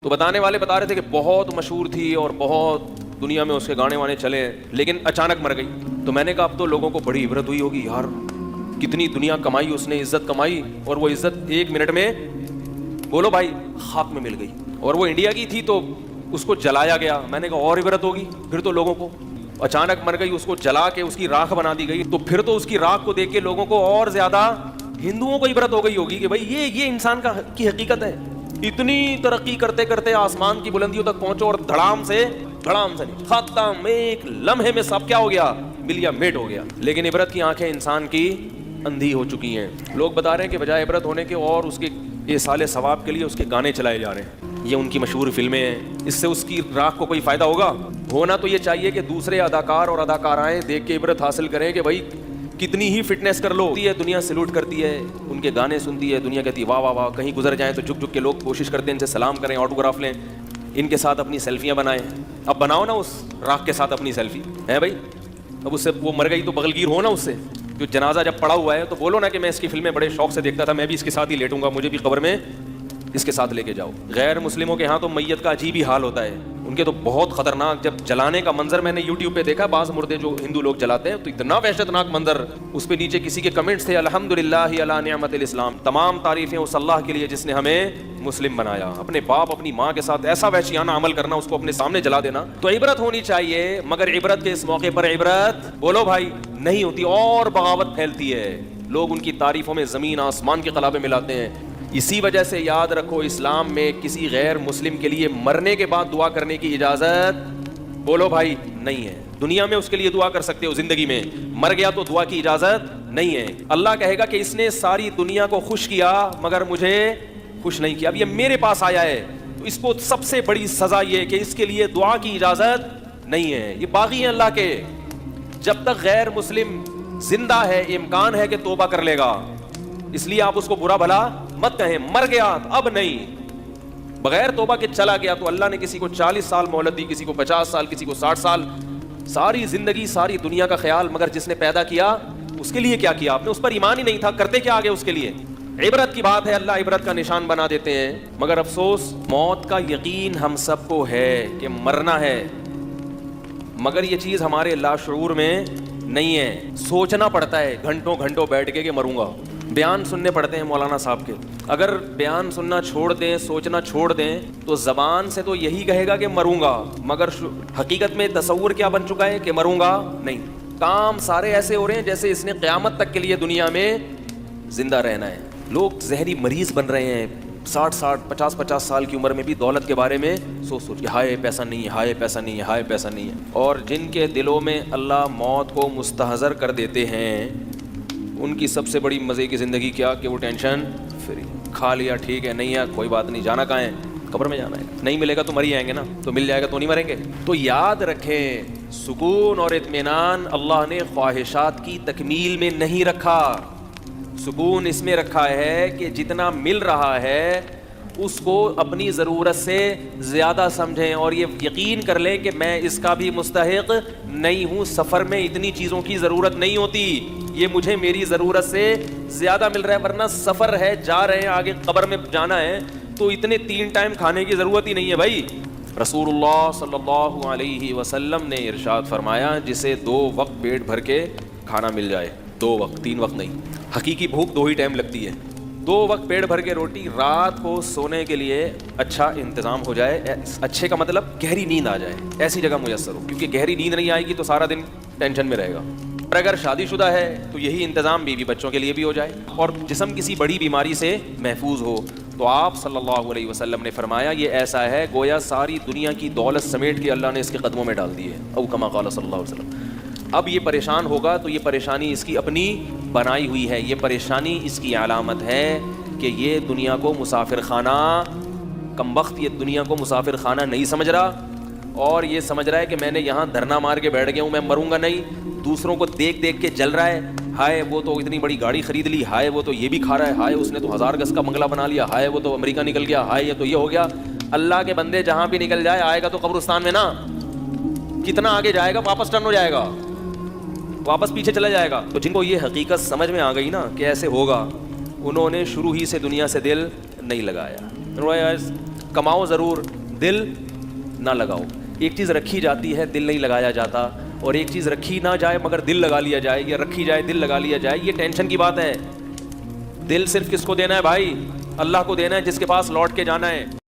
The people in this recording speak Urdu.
تو بتانے والے بتا رہے تھے کہ بہت مشہور تھی اور بہت دنیا میں اس کے گانے وانے چلے، لیکن اچانک مر گئی۔ تو میں نے کہا اب تو لوگوں کو بڑی عبرت ہوئی ہوگی، یار کتنی دنیا کمائی اس نے، عزت کمائی، اور وہ عزت 1 منٹ میں بولو بھائی خاک میں مل گئی۔ اور وہ انڈیا کی تھی تو اس کو جلایا گیا۔ میں نے کہا اور عبرت ہوگی، پھر تو لوگوں کو اچانک مر گئی، اس کو جلا کے اس کی راکھ بنا دی گئی، تو پھر تو اس کی راکھ کو دیکھ کے لوگوں کو اور زیادہ ہندوؤں کو عبرت ہو گئی ہوگی کہ بھائی یہ انسان کی حقیقت ہے۔ اتنی ترقی کرتے کرتے آسمان کی بلندیوں تک پہنچو اور دھڑام سے نہیں، ختم، ایک لمحے میں سب کیا ہو گیا، ملیا میٹ ہو گیا۔ لیکن عبرت کی آنکھیں انسان کی اندھی ہو چکی ہیں۔ لوگ بتا رہے ہیں کہ بجائے عبرت ہونے کے اور اس کے ایصال ثواب کے لیے اس کے گانے چلائے جا رہے ہیں، یہ ان کی مشہور فلمیں ہیں، اس سے اس کی راکھ کو کوئی فائدہ ہوگا؟ ہونا تو یہ چاہیے کہ دوسرے اداکار اور اداکارائیں دیکھ کے عبرت حاصل کریں کہ بھائی کتنی ہی فٹنس کر لو، دنیا سلوٹ کرتی ہے، ان کے گانے سنتی ہے، دنیا کہتی ہے واہ واہ واہ، کہیں گزر جائیں تو جھک جھک کے لوگ کوشش کرتے ہیں ان سے سلام کریں، آٹوگراف لیں، ان کے ساتھ اپنی سیلفیاں بنائیں۔ اب بناؤ نا اس راکھ کے ساتھ اپنی سیلفی، ہے بھائی؟ اب اس سے وہ مر گئی تو بغلگیر ہو نا اس سے، جو جنازہ جب پڑا ہوا ہے تو بولو نا کہ میں اس کی فلمیں بڑے شوق سے دیکھتا تھا، میں بھی اس کے ساتھ ہی لیٹوں گا، مجھے بھی قبر میں اس کے ساتھ لے کے جاؤ۔ غیر مسلموں کے ہاں تو میت کا عجیب ہی حال ہوتا ہے، ان کے تو بہت خطرناک، جب جلانے کا منظر میں نے یوٹیوب پہ دیکھا، بعض مردے جو ہندو لوگ جلاتے ہیں تو اتنا وحشتناک منظر، اس پہ نیچے کسی کے کمنٹس تھے الحمدللہ علی نعمت الاسلام، تمام تعریفیں اس اللہ کے لیے جس نے ہمیں مسلم بنایا۔ اپنے باپ اپنی ماں کے ساتھ ایسا وحشیانہ عمل کرنا، اس کو اپنے سامنے جلا دینا، تو عبرت ہونی چاہیے، مگر عبرت کے اس موقع پر عبرت بولو بھائی نہیں ہوتی، اور بغاوت پھیلتی ہے، لوگ ان کی تعریفوں میں زمین آسمان کے قلابے ملاتے ہیں۔ اسی وجہ سے یاد رکھو، اسلام میں کسی غیر مسلم کے لیے مرنے کے بعد دعا کرنے کی اجازت بولو بھائی نہیں ہے۔ دنیا میں اس کے لیے دعا کر سکتے ہو، زندگی میں، مر گیا تو دعا کی اجازت نہیں ہے۔ اللہ کہے گا کہ اس نے ساری دنیا کو خوش کیا مگر مجھے خوش نہیں کیا، اب یہ میرے پاس آیا ہے تو اس کو سب سے بڑی سزا یہ کہ اس کے لیے دعا کی اجازت نہیں ہے۔ یہ باغی ہیں اللہ کے، جب تک غیر مسلم زندہ ہے امکان ہے کہ توبہ کر لے گا، اس لیے آپ اس کو برا بھلا مت کہیں۔ مر گیا اب نہیں، بغیر توبہ کے چلا گیا تو اللہ نے کسی کو 40 سال مہلت دی، کسی کو 50 سال، کسی کو 60 سال، ساری زندگی ساری دنیا کا خیال، مگر جس نے پیدا کیا اس کے لیے کیا کیا آپ نے؟ اس پر ایمان ہی نہیں تھا، کرتے کیا آگے اس کے لیے؟ عبرت کی بات ہے، اللہ عبرت کا نشان بنا دیتے ہیں، مگر افسوس موت کا یقین ہم سب کو ہے کہ مرنا ہے، مگر یہ چیز ہمارے لاشعور میں نہیں ہے، سوچنا پڑتا ہے گھنٹوں گھنٹوں بیٹھ کے کہ مروں گا، بیان سننے پڑتے ہیں مولانا صاحب کے، اگر بیان سننا چھوڑ دیں، سوچنا چھوڑ دیں تو زبان سے تو یہی کہے گا کہ مروں گا، مگر حقیقت میں تصور کیا بن چکا ہے کہ مروں گا نہیں۔ کام سارے ایسے ہو رہے ہیں جیسے اس نے قیامت تک کے لیے دنیا میں زندہ رہنا ہے۔ لوگ زہری مریض بن رہے ہیں، 60 50 سال کی عمر میں بھی دولت کے بارے میں سوچ کے ہائے پیسہ نہیں ہے، ہائے پیسہ نہیں ہے، ہائے پیسہ نہیں ہے، اور جن کے دلوں میں اللہ موت کو مستحضر کر دیتے ہیں ان کی سب سے بڑی مزے کی زندگی کیا کہ وہ ٹینشن فری، کھا لیا ٹھیک ہے، نہیں ہے کوئی بات نہیں، جانا کہاں ہے؟ قبر میں جانا ہے، نہیں ملے گا تو مر ہی آئیں گے نا، تو مل جائے گا تو نہیں مریں گے۔ تو یاد رکھیں سکون اور اطمینان اللہ نے خواہشات کی تکمیل میں نہیں رکھا، سکون اس میں رکھا ہے کہ جتنا مل رہا ہے اس کو اپنی ضرورت سے زیادہ سمجھیں، اور یہ یقین کر لیں کہ میں اس کا بھی مستحق نہیں ہوں، سفر میں اتنی چیزوں کی ضرورت نہیں ہوتی، یہ مجھے میری ضرورت سے زیادہ مل رہا ہے، ورنہ سفر ہے، جا رہے ہیں آگے قبر میں جانا ہے تو اتنے 3 ٹائم کھانے کی ضرورت ہی نہیں ہے بھائی۔ رسول اللہ صلی اللہ علیہ وسلم نے ارشاد فرمایا جسے 2 وقت پیٹ بھر کے کھانا مل جائے، 2 وقت 3 وقت نہیں، حقیقی بھوک 2 ہی ٹائم لگتی ہے، 2 وقت پیٹ بھر کے روٹی، رات کو سونے کے لیے اچھا انتظام ہو جائے، اچھے کا مطلب گہری نیند آ جائے، ایسی جگہ میسر ہو، کیونکہ گہری نیند نہیں آئے گی تو سارا دن ٹینشن میں رہے گا، اور اگر شادی شدہ ہے تو یہی انتظام بیوی بچوں کے لیے بھی ہو جائے، اور جسم کسی بڑی بیماری سے محفوظ ہو، تو آپ صلی اللہ علیہ وسلم نے فرمایا یہ ایسا ہے گویا ساری دنیا کی دولت سمیٹ کے اللہ نے اس کے قدموں میں ڈال دی ہے، او کما قال صلی اللہ علیہ وسلم۔ اب یہ پریشان ہوگا تو یہ پریشانی اس کی اپنی بنائی ہوئی ہے، یہ پریشانی اس کی علامت ہے کہ یہ دنیا کو مسافر خانہ، کم وقت یہ دنیا کو مسافر خانہ نہیں سمجھ رہا، اور یہ سمجھ رہا ہے کہ میں نے یہاں دھرنا مار کے بیٹھ گیا ہوں، میں مروں گا نہیں، دوسروں کو دیکھ دیکھ کے جل رہا ہے، ہائے وہ تو اتنی بڑی گاڑی خرید لی، ہائے وہ تو یہ بھی کھا رہا ہے، ہائے اس نے تو 1000 گز کا بنگلہ بنا لیا، ہائے وہ تو امریکہ نکل گیا، ہائے یہ تو یہ ہو گیا۔ اللہ کے بندے جہاں بھی نکل جائے آئے گا تو قبرستان میں نا، کتنا آگے جائے گا، واپس ٹرن ہو جائے گا، واپس پیچھے چلا جائے گا۔ تو جن کو یہ حقیقت سمجھ میں آ گئی نا کہ ایسے ہوگا، انہوں نے شروع ہی سے دنیا سے دل نہیں لگایا۔ کماؤ ضرور, دل نہ لگاؤ. ایک چیز رکھی جاتی ہے, دل نہیں لگایا جاتا, اور ایک چیز رکھی نہ جائے مگر دل لگا لیا جائے, یا رکھی جائے دل لگا لیا جائے, یہ ٹینشن کی بات ہے. دل صرف کس کو دینا ہے بھائی؟ اللہ کو دینا ہے, جس کے پاس لوٹ کے جانا ہے.